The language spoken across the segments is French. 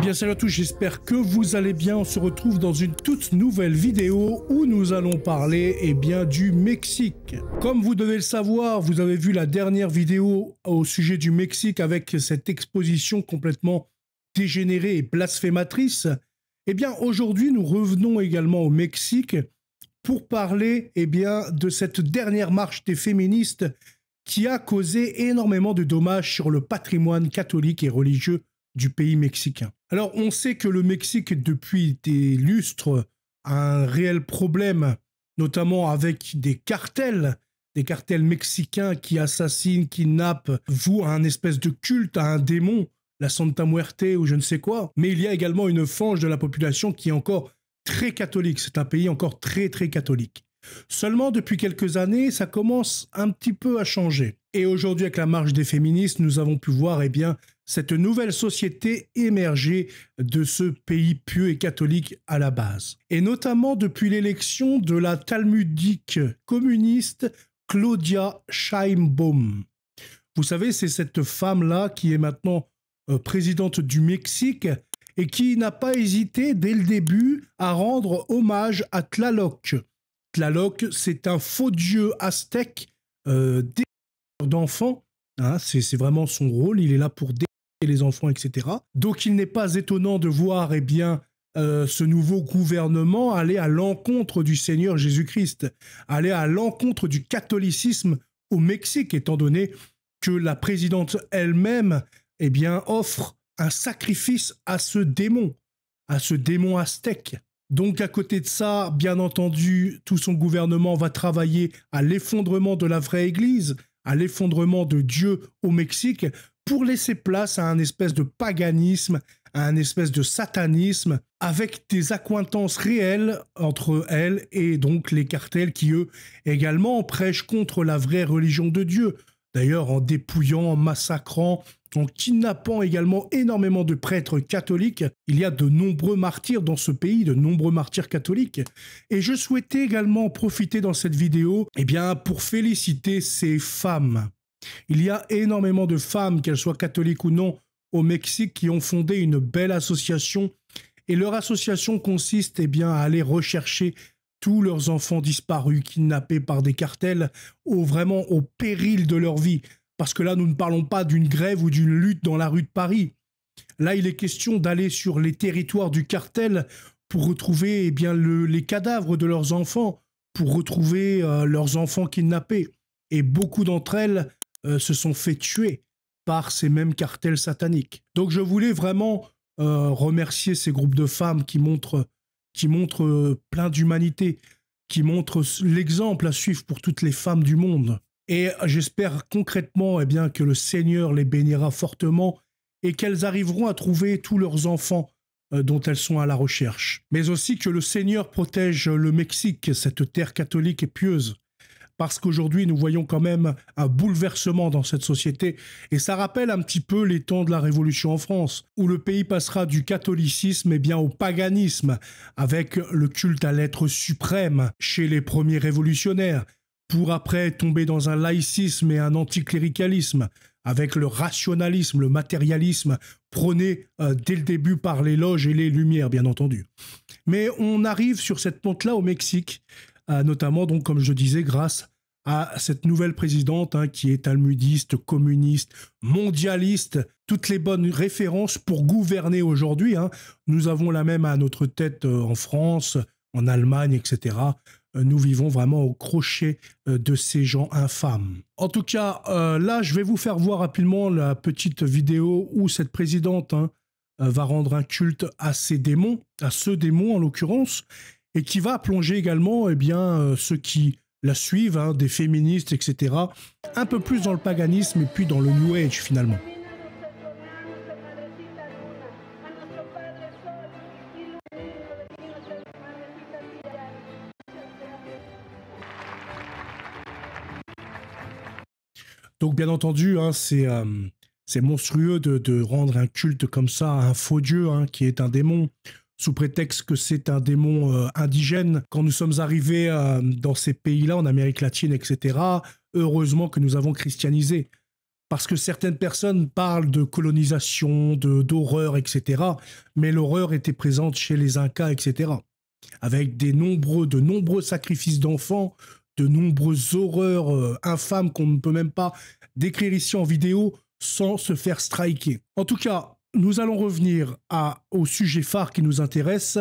Eh bien salut à tous, j'espère que vous allez bien. On se retrouve dans une toute nouvelle vidéo où nous allons parler du Mexique. Comme vous devez le savoir, vous avez vu la dernière vidéo au sujet du Mexique avec cette exposition complètement dégénérée et blasphématrice. Eh bien aujourd'hui nous revenons également au Mexique pour parler de cette dernière marche des féministes qui a causé énormément de dommages sur le patrimoine catholique et religieux du pays mexicain. Alors, on sait que le Mexique, depuis des lustres, a un réel problème, notamment avec des cartels mexicains qui assassinent, kidnappent, vouent un espèce de culte à un démon, la Santa Muerte ou je ne sais quoi. Mais il y a également une frange de la population qui est encore très catholique. C'est un pays encore très catholique. Seulement, depuis quelques années, ça commence un petit peu à changer. Et aujourd'hui, avec la marche des féministes, nous avons pu voir cette nouvelle société émerger de ce pays pieux et catholique à la base. Et notamment depuis l'élection de la talmudique communiste Claudia Sheinbaum. Vous savez, c'est cette femme-là qui est maintenant présidente du Mexique et qui n'a pas hésité dès le début à rendre hommage à Tlaloc. Tlaloc, c'est un faux dieu aztèque d'enfants. Hein, c'est vraiment son rôle. Il est là pour détruire les enfants, etc. Donc, il n'est pas étonnant de voir ce nouveau gouvernement aller à l'encontre du Seigneur Jésus-Christ, aller à l'encontre du catholicisme au Mexique, étant donné que la présidente elle-même offre un sacrifice à ce démon aztèque. Donc, à côté de ça, bien entendu, tout son gouvernement va travailler à l'effondrement de la vraie Église, à l'effondrement de Dieu au Mexique, pour laisser place à un espèce de paganisme, à un espèce de satanisme, avec des accointances réelles entre elle et donc les cartels qui, eux, également prêchent contre la vraie religion de Dieu. D'ailleurs, en dépouillant, en massacrant, en kidnappant également énormément de prêtres catholiques. Il y a de nombreux martyrs dans ce pays, de nombreux martyrs catholiques. Et je souhaitais également profiter dans cette vidéo pour féliciter ces femmes. Il y a énormément de femmes, qu'elles soient catholiques ou non, au Mexique, qui ont fondé une belle association. Et leur association consiste à aller rechercher tous leurs enfants disparus, kidnappés par des cartels, vraiment au péril de leur vie. Parce que là, nous ne parlons pas d'une grève ou d'une lutte dans la rue de Paris. Là, il est question d'aller sur les territoires du cartel pour retrouver les cadavres de leurs enfants, pour retrouver leurs enfants kidnappés. Et beaucoup d'entre elles se sont fait tuer par ces mêmes cartels sataniques. Donc, je voulais vraiment remercier ces groupes de femmes qui montrent plein d'humanité, qui montrent l'exemple à suivre pour toutes les femmes du monde. Et j'espère concrètement que le Seigneur les bénira fortement et qu'elles arriveront à trouver tous leurs enfants dont elles sont à la recherche. Mais aussi que le Seigneur protège le Mexique, cette terre catholique et pieuse. Parce qu'aujourd'hui, nous voyons quand même un bouleversement dans cette société. Et ça rappelle un petit peu les temps de la Révolution en France, où le pays passera du catholicisme au paganisme, avec le culte à l'être suprême chez les premiers révolutionnaires, pour après tomber dans un laïcisme et un anticléricalisme, avec le rationalisme, le matérialisme, prôné dès le début par les loges et les Lumières, bien entendu. Mais on arrive sur cette pente-là au Mexique, notamment, donc, comme je disais, grâce à cette nouvelle présidente qui est talmudiste, communiste, mondialiste, toutes les bonnes références pour gouverner aujourd'hui. Nous avons la même à notre tête en France, en Allemagne, etc. Nous vivons vraiment au crochet de ces gens infâmes. En tout cas, là, je vais vous faire voir rapidement la petite vidéo où cette présidente va rendre un culte à ces démons, à ce démon en l'occurrence, et qui va plonger également ceux qui la suivent, des féministes, etc., un peu plus dans le paganisme et puis dans le New Age finalement. Donc bien entendu, c'est monstrueux de rendre un culte comme ça à un faux dieu qui est un démon, sous prétexte que c'est un démon indigène. Quand nous sommes arrivés dans ces pays-là, en Amérique latine, etc., heureusement que nous avons christianisé. parce que certaines personnes parlent de colonisation, d'horreur, etc. Mais l'horreur était présente chez les Incas, etc. Avec de nombreux sacrifices d'enfants, de nombreuses horreurs infâmes qu'on ne peut même pas décrire ici en vidéo sans se faire striker. En tout cas, nous allons revenir au sujet phare qui nous intéresse,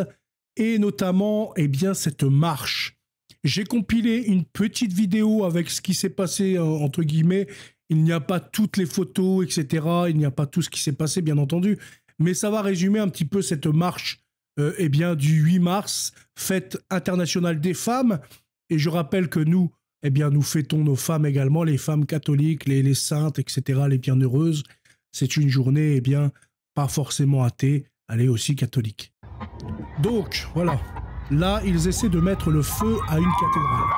et notamment cette marche. J'ai compilé une petite vidéo avec ce qui s'est passé, entre guillemets. Il n'y a pas toutes les photos, etc. Il n'y a pas tout ce qui s'est passé, bien entendu. Mais ça va résumer un petit peu cette marche du 8 mars, fête internationale des femmes. Et je rappelle que nous, nous fêtons nos femmes également, les femmes catholiques, les saintes, etc., les bienheureuses. C'est une journée, pas forcément athée, elle est aussi catholique. Donc, voilà. Là, ils essaient de mettre le feu à une cathédrale.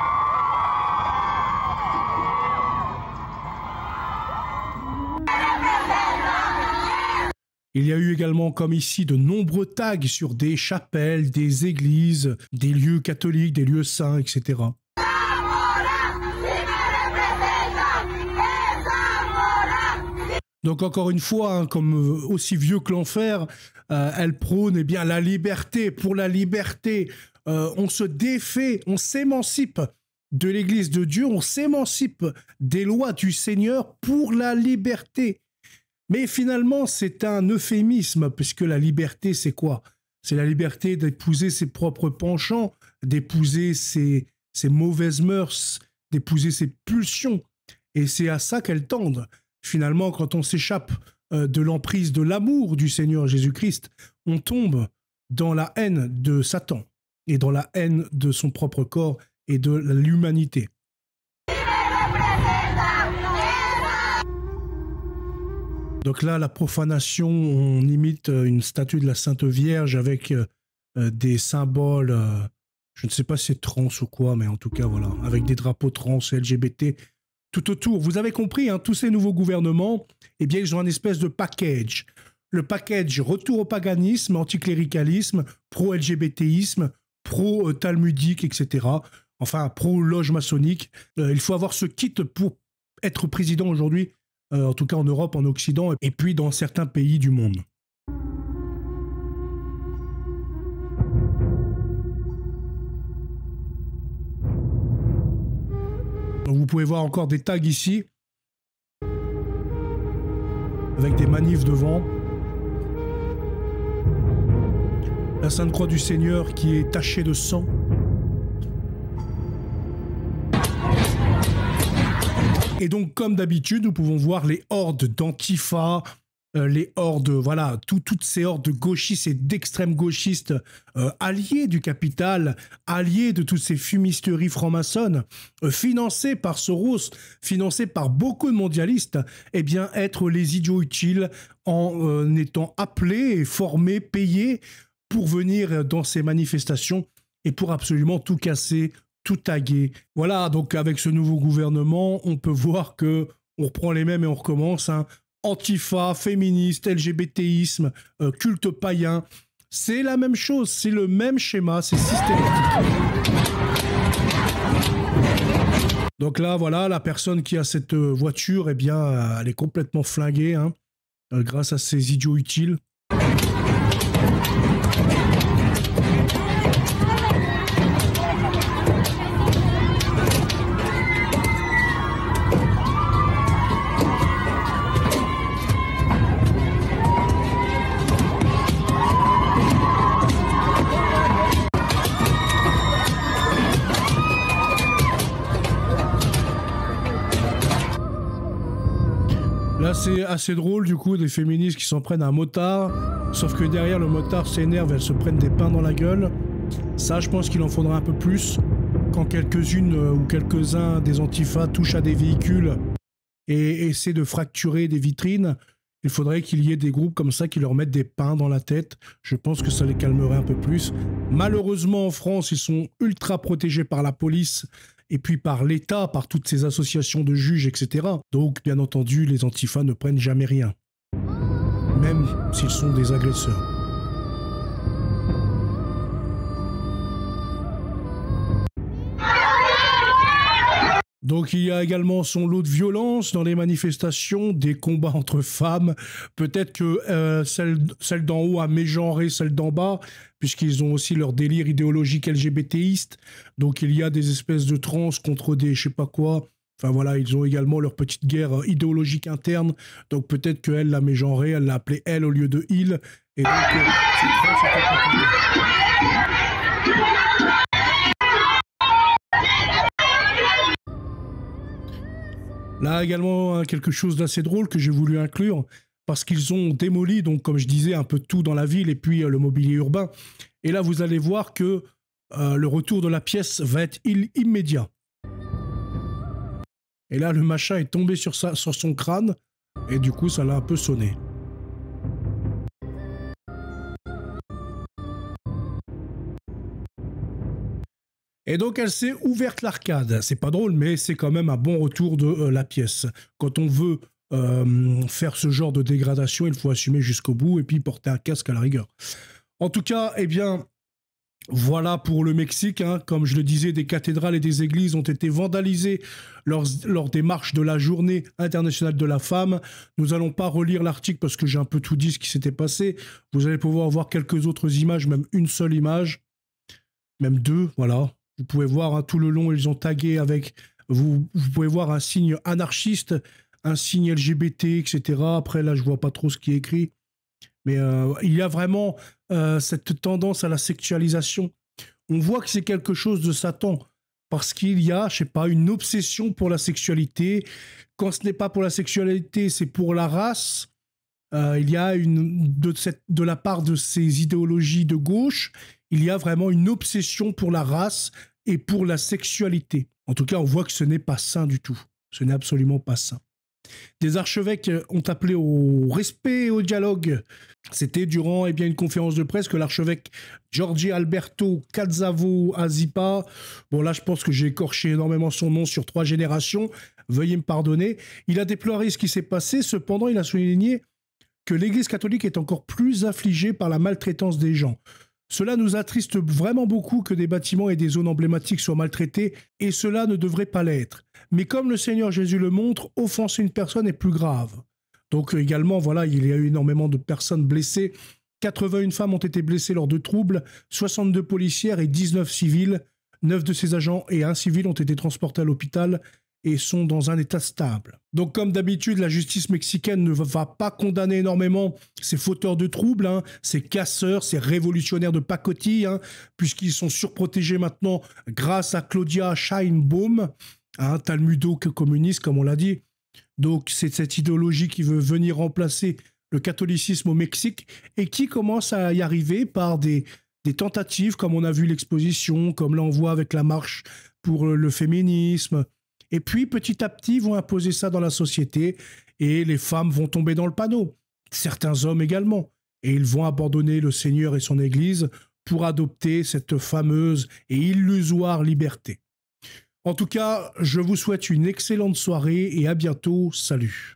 Il y a eu également, comme ici, de nombreux tags sur des chapelles, des églises, des lieux catholiques, des lieux saints, etc. Donc encore une fois, comme aussi vieux que l'enfer, elle prône la liberté. Pour la liberté, on se défait, on s'émancipe de l'Église de Dieu, on s'émancipe des lois du Seigneur pour la liberté. Mais finalement, c'est un euphémisme, puisque la liberté, c'est quoi? C'est la liberté d'épouser ses propres penchants, d'épouser ses mauvaises mœurs, d'épouser ses pulsions. Et c'est à ça qu'elles tendent. Finalement, quand on s'échappe de l'emprise de l'amour du Seigneur Jésus-Christ, on tombe dans la haine de Satan et dans la haine de son propre corps et de l'humanité. Donc là, la profanation, on imite une statue de la Sainte Vierge avec des symboles, je ne sais pas si c'est trans ou quoi, mais en tout cas, voilà, avec des drapeaux trans et LGBT tout autour. Vous avez compris, tous ces nouveaux gouvernements, ils ont un espèce de package. Le package retour au paganisme, anticléricalisme, pro-LGBTisme, pro-talmudique, etc. Enfin, pro-loge maçonnique. Il faut avoir ce kit pour être président aujourd'hui, en tout cas en Europe, en Occident, et puis dans certains pays du monde. Donc vous pouvez voir encore des tags ici, avec des manifs devant. La Sainte Croix du Seigneur qui est tachée de sang. Et donc, comme d'habitude, nous pouvons voir les hordes d'Antifa, les hordes, voilà, toutes ces hordes de gauchistes et d'extrêmes gauchistes alliés du capital, alliés de toutes ces fumisteries franc-maçonnes, financés par Soros, financés par beaucoup de mondialistes, être les idiots utiles en étant appelés et formés, payés pour venir dans ces manifestations et pour absolument tout casser, tout taguer. Voilà, donc avec ce nouveau gouvernement, on peut voir que on reprend les mêmes et on recommence, Antifa, féministe, LGBTisme, culte païen, c'est la même chose, c'est le même schéma, c'est systématique. Donc là, voilà, la personne qui a cette voiture, elle est complètement flinguée, grâce à ces idiots utiles. Là, c'est assez drôle, du coup, des féministes qui s'en prennent à un motard, sauf que derrière, le motard s'énerve, elles se prennent des pains dans la gueule. Ça, je pense qu'il en faudra un peu plus quand quelques-unes ou quelques-uns des antifas touchent à des véhicules et essaient de fracturer des vitrines. Il faudrait qu'il y ait des groupes comme ça qui leur mettent des pains dans la tête. Je pense que ça les calmerait un peu plus. Malheureusement, en France, ils sont ultra protégés par la police et puis par l'État, par toutes ces associations de juges, etc. Donc, bien entendu, les antifas ne prennent jamais rien, même s'ils sont des agresseurs. Donc il y a également son lot de violence dans les manifestations, des combats entre femmes. Peut-être que celle d'en haut a mégenré celle d'en bas, puisqu'ils ont aussi leur délire idéologique LGBTiste. Donc il y a des espèces de trans contre des je sais pas quoi. Enfin voilà, ils ont également leur petite guerre idéologique interne. Donc peut-être qu'elle l'a mégenré, elle l'a appelé elle au lieu de il. Et donc là également quelque chose d'assez drôle que j'ai voulu inclure parce qu'ils ont démoli, donc comme je disais, un peu tout dans la ville et puis le mobilier urbain. Et là, vous allez voir que le retour de la pièce va être immédiat. Et là, le machin est tombé sur son crâne et du coup, ça l'a un peu sonné. Et donc, elle s'est ouverte l'arcade. C'est pas drôle, mais c'est quand même un bon retour de la pièce. Quand on veut faire ce genre de dégradation, il faut assumer jusqu'au bout et puis porter un casque à la rigueur. En tout cas, eh bien, voilà pour le Mexique. Hein. Comme je le disais, des cathédrales et des églises ont été vandalisées lors des marches de la Journée internationale de la femme. Nous n'allons pas relire l'article parce que j'ai un peu tout dit ce qui s'était passé. Vous allez pouvoir voir quelques autres images, même une seule image, même deux, voilà. Vous pouvez voir hein, tout le long, ils ont tagué avec... Vous pouvez voir un signe anarchiste, un signe LGBT, etc. Après, là, je vois pas trop ce qui est écrit. Mais il y a vraiment cette tendance à la sexualisation. On voit que c'est quelque chose de Satan. Parce qu'il y a, je sais pas, une obsession pour la sexualité. Quand ce n'est pas pour la sexualité, c'est pour la race. Il y a de la part de ces idéologies de gauche, il y a vraiment une obsession pour la race et pour la sexualité. En tout cas, on voit que ce n'est pas sain du tout. Ce n'est absolument pas sain. Des archevêques ont appelé au respect et au dialogue. C'était durant une conférence de presse que l'archevêque Jorge Alberto Cazzavo Azipa, bon là je pense que j'ai écorché énormément son nom sur 3 générations, veuillez me pardonner, il a déploré ce qui s'est passé, cependant il a souligné que l'Église catholique est encore plus affligée par la maltraitance des gens. Cela nous attriste vraiment beaucoup que des bâtiments et des zones emblématiques soient maltraités, et cela ne devrait pas l'être. Mais comme le Seigneur Jésus le montre, offenser une personne est plus grave. Donc également, voilà, il y a eu énormément de personnes blessées. 81 femmes ont été blessées lors de troubles, 62 policières et 19 civils. 9 de ces agents et un civil ont été transportés à l'hôpital et sont dans un état stable. Donc comme d'habitude, la justice mexicaine ne va pas condamner énormément ces fauteurs de troubles, hein, ces casseurs, ces révolutionnaires de pacotille, hein, puisqu'ils sont surprotégés maintenant grâce à Claudia Sheinbaum, hein, talmudo-communiste comme on l'a dit. Donc c'est cette idéologie qui veut venir remplacer le catholicisme au Mexique et qui commence à y arriver par des tentatives, comme on a vu l'exposition, comme là on voit avec la marche pour le féminisme. Et puis, petit à petit, ils vont imposer ça dans la société et les femmes vont tomber dans le panneau. Certains hommes également. Et ils vont abandonner le Seigneur et son Église pour adopter cette fameuse et illusoire liberté. En tout cas, je vous souhaite une excellente soirée et à bientôt. Salut.